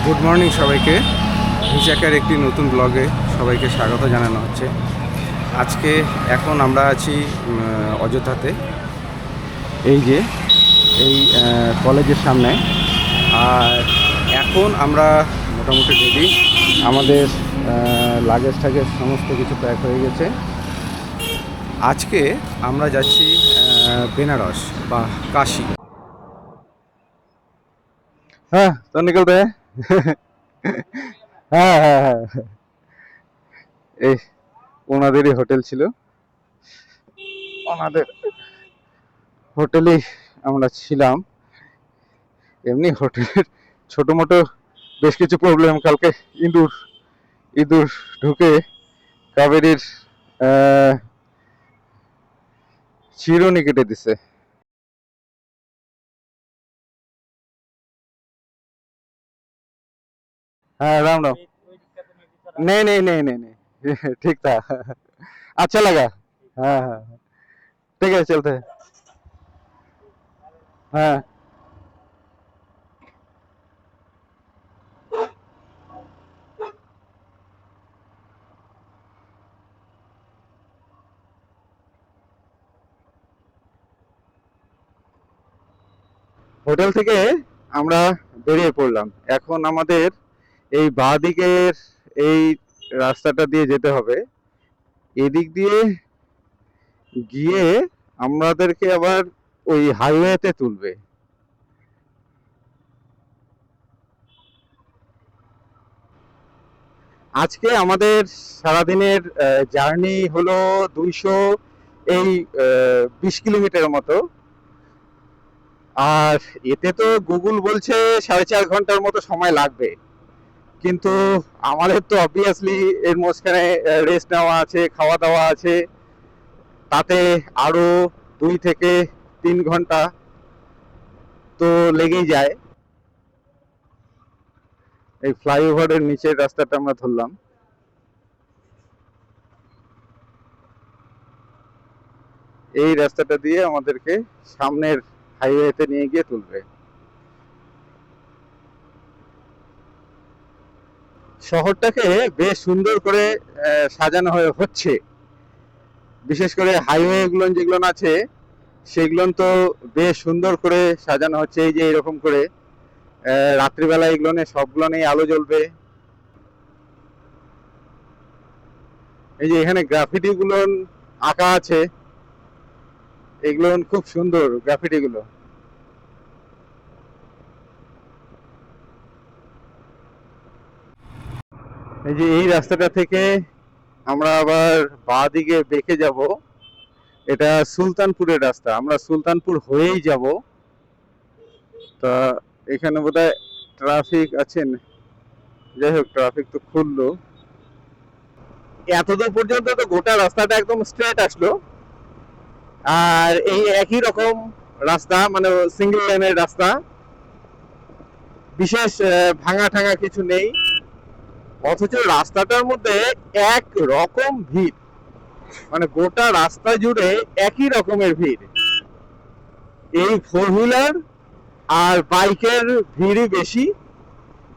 Good morning সবাইকে। হিচাকের একটি নতুন ব্লগে সবাইকে স্বাগত জানানো হচ্ছে। আজকে এখন আমরা আছি অযোধ্যাতে, এই যে এই কলেজের সামনে। আর এখন আমরা মোটামুটি রেডি, আমাদের লাগেজ টাগেজ সমস্ত কিছু প্যাক হয়ে গেছে। আজকে আমরা যাচ্ছি বেনারস বা কাশী। হ্যাঁ, তো নিকল রে। হ্যাঁ হ্যাঁ হ্যাঁ, এই ওনাদেরই হোটেল ছিল, ওনাদের হোটেলেই আমরা ছিলাম। এমনি হোটেলের ছোট মোটো বেশ কিছু প্রবলেম। কালকে ইঁদুর ইঁদুর ঢুকে কাবেরীর চিরুনি কেটে দিছে। हाँ राम राम। नहीं नहीं नहीं नहीं नहीं, ठीक था। अच्छा लगा। हाँ हाँ, ठीक है, चलते हैं। हाँ, হোটেল থেকে আমরা বেরিয়ে পড়লাম। এখন আমাদের এই বাঁ দিকের এই রাস্তাটা দিয়ে যেতে হবে। এদিক দিয়ে গিয়ে আমাদেরকে আবার ওই হাইওয়েতে তুলবে। আজকে আমাদের সারাদিনের জার্নি হলো 220 কিলোমিটারের মতো। আর এতে তো গুগল বলছে 4.5 ঘন্টার মতো সময় লাগবে, কিন্তু আমাদের তো অবভিয়াসলি এর মাঝখানে রেস্ট নেওয়া আছে, খাওয়া দাওয়া আছে, তাতে আরো 2 থেকে 3 ঘন্টা তো লেগেই যায়। এই ফ্লাইওভারের নিচের রাস্তাটা আমরা ধরলাম। এই রাস্তাটা দিয়ে আমাদেরকে সামনের হাইওয়েতে নিয়ে গিয়ে তুলবে। শহরটাকে বেশ সুন্দর করে সাজানো হচ্ছে। বিশেষ করে হাইওয়ে গুলো যেগুলো আছে সেগুলো তো বেশ সুন্দর করে সাজানো হচ্ছে। এই যে এরকম করে রাত্রিবেলা এগুলো সবগুলো নেই আলো জ্বলবে। এই যে এখানে গ্রাফিটি গুলো আঁকা আছে, এগুলো খুব সুন্দর গ্রাফিটি গুলো। এই যে এই রাস্তাটা থেকে আমরা আবার বাঁ দিকে বেঁকে যাব। এটা সুলতানপুরের রাস্তা, আমরা সুলতানপুর হয়েই যাব। তা এখানে বোধহয় ট্রাফিক আছেন, যাই হোক ট্রাফিক তো খুললো। এতদূর পর্যন্ত তো গোটা রাস্তাটা একদম স্ট্রেট আসলো, আর এই একই রকম রাস্তা, মানে সিঙ্গেল লাইনের রাস্তা, বিশেষ ভাঙা ঠাঙা কিছু নেই। অথচ রাস্তাটার মধ্যে এক রকম ভিড়, মানে গোটা রাস্তা জুড়ে একই রকমের ভিড়। এই ফোর হুইলার আর বাইকের ভিড়ই বেশি,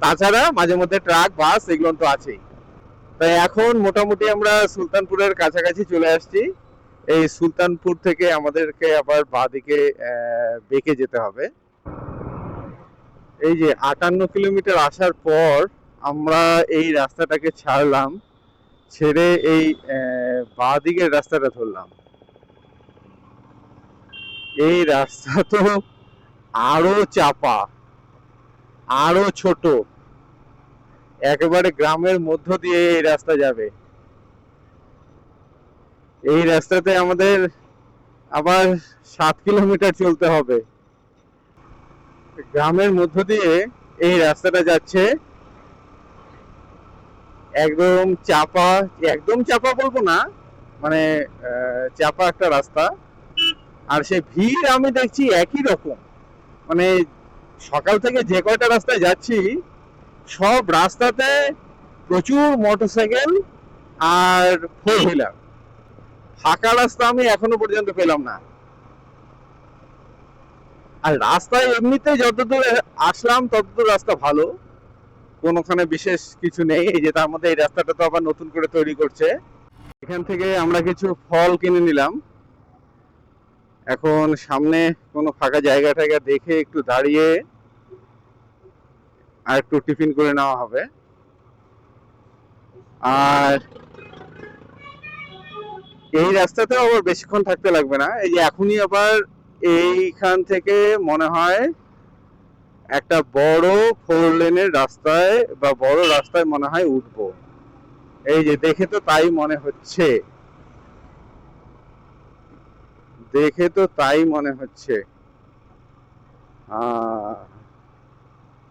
তাছাড়া মাঝে মধ্যে ট্রাক বাস এগুলো তো আছেই। তাই এখন মোটামুটি আমরা সুলতানপুরের কাছাকাছি চলে আসছি। এই সুলতানপুর থেকে আমাদেরকে আবার বাঁদিকে বেঁকে যেতে হবে। এই যে 58 কিলোমিটার আসার পর আমরা এই রাস্তাটাকে ছাড়লাম, ছেড়ে এই বাঁদিকের রাস্তাটা ধরলাম। এই রাস্তা তো আরো চাপা, আরো ছোট, একেবারে গ্রামের মধ্য দিয়ে এই রাস্তা যাবে। এই রাস্তাতে আমাদের আবার 7 কিলোমিটার চলতে হবে। গ্রামের মধ্য দিয়ে এই রাস্তাটা যাচ্ছে, একদম চাপা। একদম চাপা বলবো না, মানে চাপা একটা রাস্তা। আর সে ভিড় আমি দেখছি একই রকম, মানে সকাল থেকে যে কয়টা রাস্তায় যাচ্ছি সব রাস্তাতে প্রচুর মোটরসাইকেল আর ফোর হুইলার। ফাঁকা রাস্তা আমি এখনো পর্যন্ত পেলাম না। আর রাস্তায় এমনিতে যতদূর আসলাম ততদূর রাস্তা ভালো, কোনোখানে বিশেষ কিছু নেই। এই যে তার মধ্যে এই রাস্তাটা তো আবার নতুন করে তৈরি করছে। এখান থেকে আমরা কিছু ফল কিনে নিলাম। এখন সামনে কোনো ফাঁকা জায়গা টায়গা দেখে একটু দাঁড়িয়ে আর একটু টিফিন করে নেওয়া হবে। আর এই রাস্তাতেও আবার বেশিক্ষণ থাকতে লাগবে না। এই যে এখনই আবার এইখান থেকে মনে হয় একটা বড় 4 লেনের রাস্তায় বা বড় রাস্তায় মনে হয় উঠবো। এই যে দেখে তো তাই মনে হচ্ছে, দেখে তো তাই মনে হচ্ছে।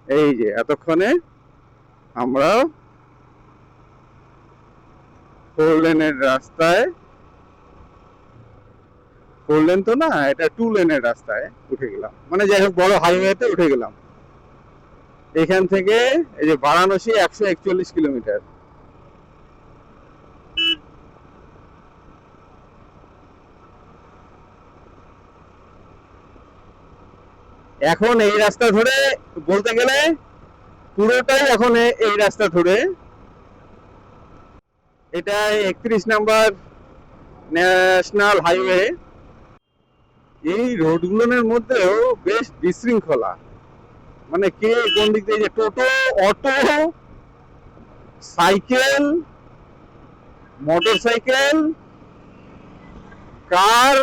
এই যে এতক্ষণে আমরা 4 লেনের রাস্তায়, 4 লেন তো না, এটা 2 লেনের রাস্তায় উঠে গেলাম। মানে যাই হোক বড় হাইওয়েতে উঠে গেলাম। এখান থেকে এই যে বারাণসী 141 কিলোমিটার। এখন এই রাস্তা ধরে বলতে গেলে পুরোটাই এখন এই রাস্তা ধরে। এটা 31 নাম্বার ন্যাশনাল হাইওয়ে। এই রোডগুলোর মধ্যেও বেশ বিশৃঙ্খলা, মানে কে কোন দিক দিয়ে, টোটো, অটো, সাইকেল, মোটর সাইকেল, কার,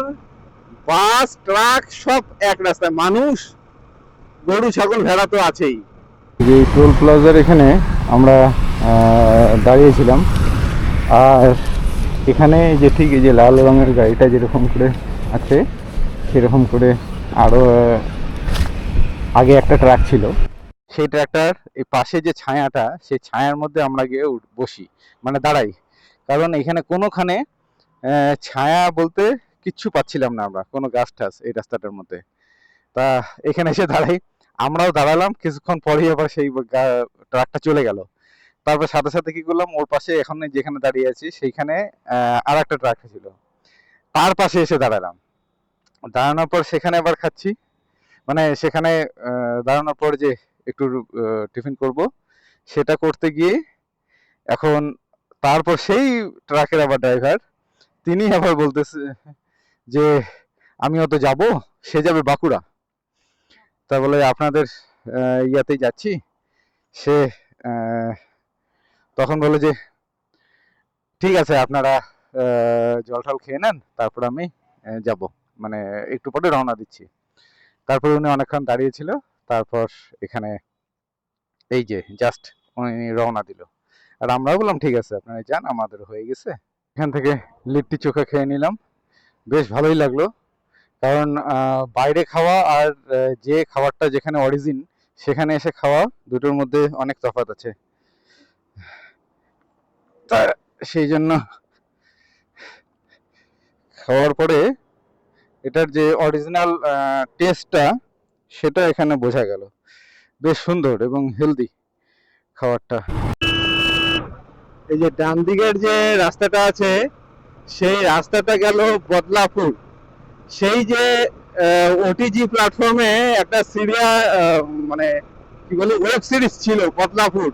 বাস, ট্রাক সব এক রাস্তায়। মানুষ, গরু, ছাগল, ভেড়া তো আছেই। যে টোল প্লাজার এখানে আমরা দাঁড়িয়েছিলাম। আর এখানে যে ঠিক এই যে লাল রঙের গাড়িটা যেরকম করে আছে সেরকম করে আরও আগে একটা ট্রাক ছিল। সেই ট্রাকটার এই পাশে যে ছায়াটা, সেই ছায়ার মধ্যে আমরা গিয়ে বসি, মানে দাঁড়াই। কারণ এখানে কোনোখানে ছায়া বলতে কিচ্ছু পাচ্ছিলাম না আমরা, কোনো গাছ টাছ এই রাস্তাটার মধ্যে। তা এখানে এসে দাঁড়াই, আমরাও দাঁড়ালাম। কিছুক্ষণ পরেই আবার সেই ট্রাকটা চলে গেল। তারপর সাথে সাথে কি করলাম, ওর পাশে এখন যেখানে দাঁড়িয়ে আছি সেইখানে আর একটা ট্রাক ছিল, তার পাশে এসে দাঁড়ালাম। দাঁড়ানোর পর সেখানে আবার খাচ্ছি, মানে সেখানে দাঁড়ানোর পর যে একটু টিফিন করব, সেটা করতে গিয়ে এখন তারপর সেই ট্রাকের আবার ড্রাইভার, তিনি আবার বলতেছে যে আমিও তো যাব, সে যাবে বাঁকুড়া। তা বলে আপনাদের ইয়াতেই যাচ্ছি। সে তখন বলে যে ঠিক আছে, আপনারা জল টল খেয়ে নেন, তারপর আমি যাব, মানে একটু পরে রওনা দিচ্ছি। তারপর উনি অনেকক্ষণ দাঁড়িয়েছিল। তারপর এখানে এই যে জাস্ট উনি রওনা দিল। আর আমরাও বললাম ঠিক আছে আপনারা যান, আমাদের হয়ে গেছে। এখান থেকে লিট্টি চোখা খেয়ে নিলাম, বেশ ভালোই লাগলো। কারণ বাইরে খাওয়া আর যে খাবারটা যেখানে অরিজিন সেখানে এসে খাওয়া, দুটোর মধ্যে অনেক তফাৎ আছে। তা সেই জন্য খাওয়ার পরে এটার যে অরিজিনাল টেস্টটা সেটা এখানে বোঝা গেল। বেশ সুন্দর এবং হেলদি খাবারটা। এই যে ডান দিকের যে রাস্তাটা আছে, সেই রাস্তাটা গেল বদলাপুর। সেই যে ওটিজি প্ল্যাটফর্মে একটা মানে কি বলে ওয়েব সিরিজ ছিল বদলাপুর,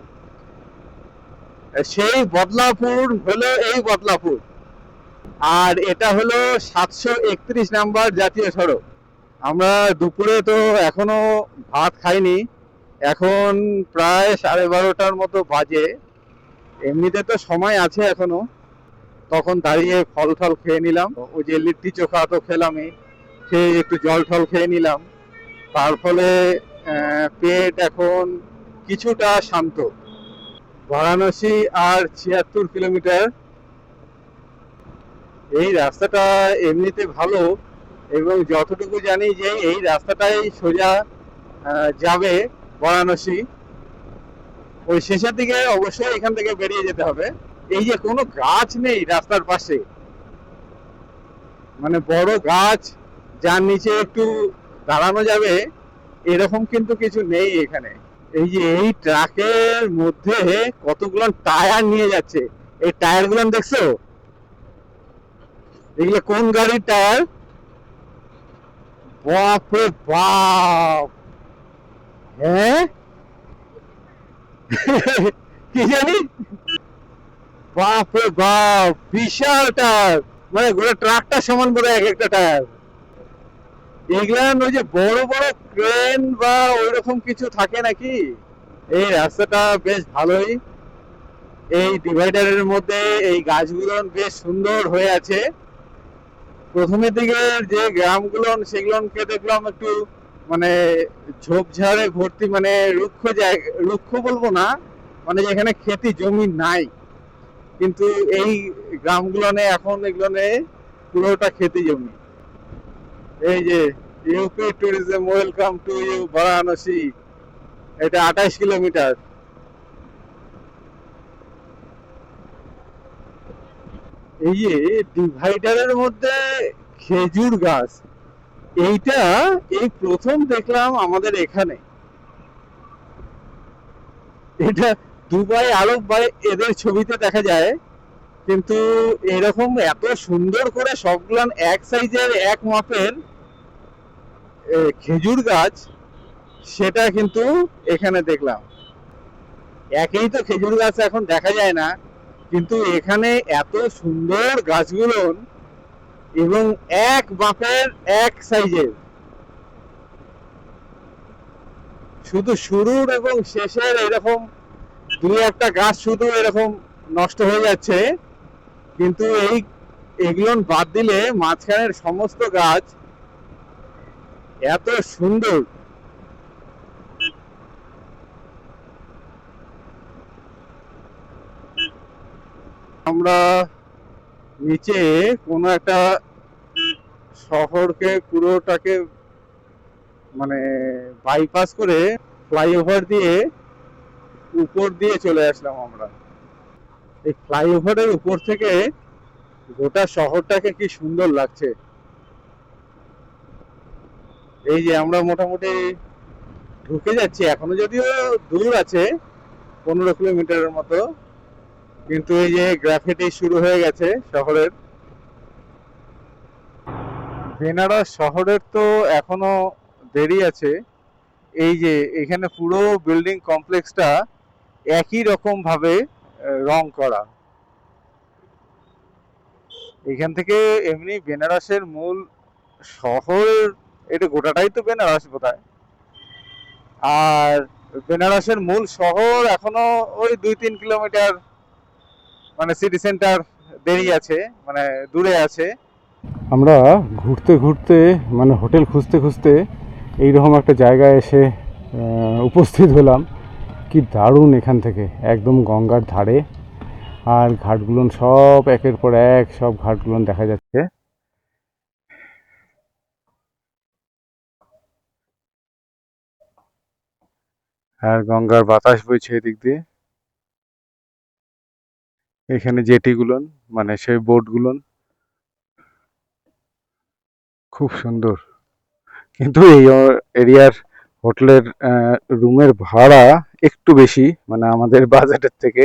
সেই বদলাপুর হলো এই বদলাপুর। আর এটা হলো 731 নাম্বার জাতীয় সড়ক। আমরা দুপুরে তো এখনো ভাত খাইনি, এখন প্রায় 12:30টার মতো বাজে। এমনিতে তো সময় আছে এখনো। তখন দাঁড়িয়ে ফল টল খেয়ে নিলাম, ওই যে লিট্টি চোখা তো খেলামই, খেয়ে একটু জল টল খেয়ে নিলাম। তার ফলে পেট এখন কিছুটা শান্ত। বারাণসী আর 76 কিলোমিটার। এই রাস্তাটা এমনিতে ভালো, এবং যতটুকু জানি যে এই রাস্তাটাই সোজা যাবে বারাণসী। ওই শেষের দিকে অবশ্যই এখান থেকে বেরিয়ে যেতে হবে। এই যে কোনো গাছ নেই রাস্তার পাশে, মানে বড় গাছ যার নিচে একটু দাঁড়ানো যাবে এরকম কিন্তু কিছু নেই এখানে। এই যে এই ট্রাকের মধ্যে কতগুলো টায়ার নিয়ে যাচ্ছে, এই টায়ার গুলো দেখছো? এগুলো কোন গাড়ির টায়ার? বাপরে বাপ! হ্যাঁ, কি জানি, বাপ রে বাপ, বিশাল টায়ার, মানে গোটা ট্রাকটার সমান বড় এক একটা টায়ার। এগুলান ওই যে বড় বড় ক্রেন বা ওইরকম কিছু থাকে নাকি। এই রাস্তাটা বেশ ভালোই, এই ডিভাইডারের মধ্যে এই গাছগুলো বেশ সুন্দর হয়ে আছে। প্রথমের দিকে যে গ্রামগুলো সেগুলোকে দেখলাম একটু মানে ঝোপঝাড়ে ভর্তি, মানে রুক্ষ জায়গা, রুক্ষ বলবো না, মানে যেখানে খেতি জমি নাই, কিন্তু এই গ্রামগুলো এখন এগুলো পুরোটা খেতি জমি। এই যে UP tourism, welcome to you Varanasi, এটা 28 কিলোমিটার। এই যে ডিভাইডারের মধ্যে খেজুর গাছ, এইটা এই প্রথম দেখলাম আমাদের এখানে। এটা দুবাই, আরব বা এদের ছবিতে দেখা যায়, কিন্তু এরকম এত সুন্দর করে সবগুলান এক সাইজের এক মাপের খেজুর গাছ, সেটা কিন্তু এখানে দেখলাম। একই তো খেজুর গাছ এখন দেখা যায় না, কিন্তু এখানে এত সুন্দর গাছগুলো এবং এক মাপের এক সাইজের, শুধু শুরুর এবং শেষের এরকম দুই একটা গাছ শুধু এরকম নষ্ট হয়ে যাচ্ছে, কিন্তু এগুলো বাদ দিলে মাঝখানের সমস্ত গাছ এত সুন্দর। আমরা নিচে কোনো একটা শহরকে পুরোটাকে মানে বাইপাস করে ফ্লাইওভার দিয়ে উপর দিয়ে চলে আসলাম আমরা। এই ফ্লাইওভারের উপর থেকে গোটা শহরটাকে কি সুন্দর লাগছে। এই যে আমরা মোটামুটি ঢুকে যাচ্ছি, এখনো যদিও দূর আছে 15 কিলোমিটারের মতো, কিন্তু এই যে গ্রাফিটি শুরু হয়ে গেছে শহরের। বেনারস শহরের তো এখনো দেরি আছে। এই যে এখানে পুরো বিল্ডিং কমপ্লেক্সটা একই রকম ভাবে রং করা। এখান থেকে এমনি বেনারসের মূল শহর, এটা গোটাটাই তো বেনারস বোধহয়, আর বেনারসের মূল শহর এখনো ওই 2-3 কিলোমিটার, মানে সিটি সেন্টার দেরি আছে, মানে দূরে আছে। আমরা ঘুরতে ঘুরতে মানে হোটেল খুঁজতে খুঁজতে এইরকম একটা জায়গায় এসে উপস্থিত হলাম। কি দারুণ, এখান থেকে একদম গঙ্গার ধারে, আর ঘাটগুলো সব একের পর এক সব ঘাটগুলো দেখা যাচ্ছে। আর গঙ্গার বাতাস বইছে এদিক দিয়ে। এখানে জেটিগুলোন, মানে সেই বোটগুলোন খুব সুন্দর, কিন্তু এই এরিয়ার হোটেলের রুমের ভাড়া একটু বেশি, মানে আমাদের বাজেটের থেকে,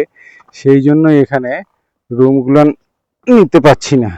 সেই জন্য এখানে রুমগুলো নিতে পারছি না।